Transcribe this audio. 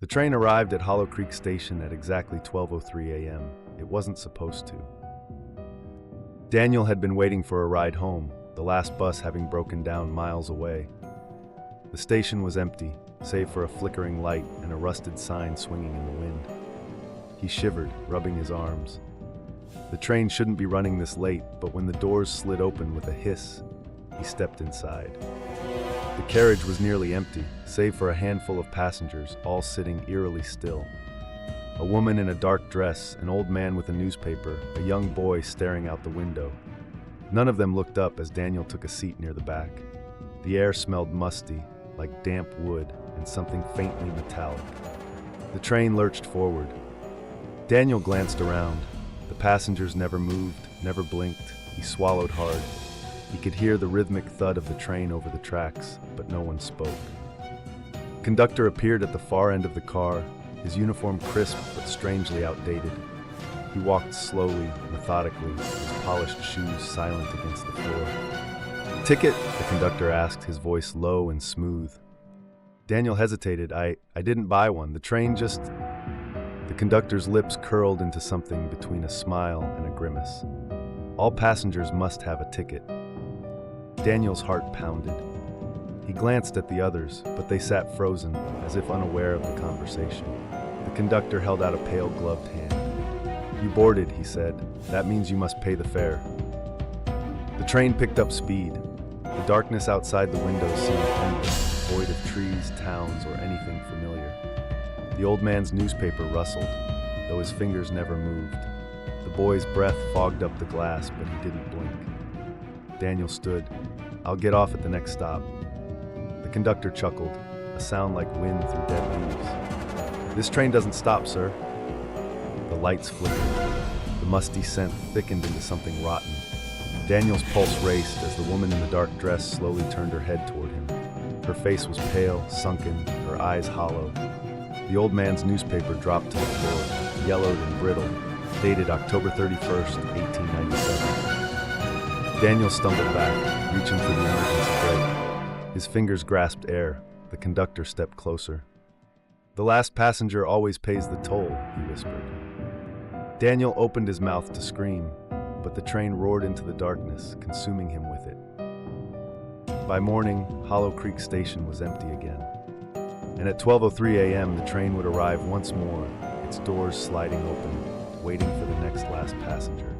The train arrived at Hollow Creek Station at exactly 12:03 a.m. It wasn't supposed to. Daniel had been waiting for a ride home, the last bus having broken down miles away. The station was empty, save for a flickering light and a rusted sign swinging in the wind. He shivered, rubbing his arms. The train shouldn't be running this late, but when the doors slid open with a hiss, he stepped inside. The carriage was nearly empty, save for a handful of passengers, all sitting eerily still. A woman in a dark dress, an old man with a newspaper, a young boy staring out the window. None of them looked up as Daniel took a seat near the back. The air smelled musty, like damp wood, and something faintly metallic. The train lurched forward. Daniel glanced around. The passengers never moved, never blinked. He swallowed hard. He could hear the rhythmic thud of the train over the tracks, but no one spoke. The conductor appeared at the far end of the car, his uniform crisp but strangely outdated. He walked slowly, methodically, his polished shoes silent against the floor. "Ticket?" the conductor asked, his voice low and smooth. Daniel hesitated. I didn't buy one. The train just... The conductor's lips curled into something between a smile and a grimace. All passengers must have a ticket. Daniel's heart pounded. He glanced at the others, but they sat frozen, as if unaware of the conversation. The conductor held out a pale gloved hand. "You boarded," he said. "That means you must pay the fare." The train picked up speed. The darkness outside the windows seemed endless, void of trees, towns, or anything familiar. The old man's newspaper rustled, though his fingers never moved. The boy's breath fogged up the glass, but he didn't blink. Daniel stood. "I'll get off at the next stop." The conductor chuckled, a sound like wind through dead leaves. "This train doesn't stop, sir." The lights flickered. The musty scent thickened into something rotten. Daniel's pulse raced as the woman in the dark dress slowly turned her head toward him. Her face was pale, sunken, her eyes hollow. The old man's newspaper dropped to the floor, yellowed and brittle, dated October 31st, 1897. Daniel stumbled back, reaching for the emergency brake. His fingers grasped air. The conductor stepped closer. "The last passenger always pays the toll," he whispered. Daniel opened his mouth to scream, but the train roared into the darkness, consuming him with it. By morning, Hollow Creek Station was empty again. And at 12:03 a.m., the train would arrive once more, its doors sliding open, waiting for the next last passenger.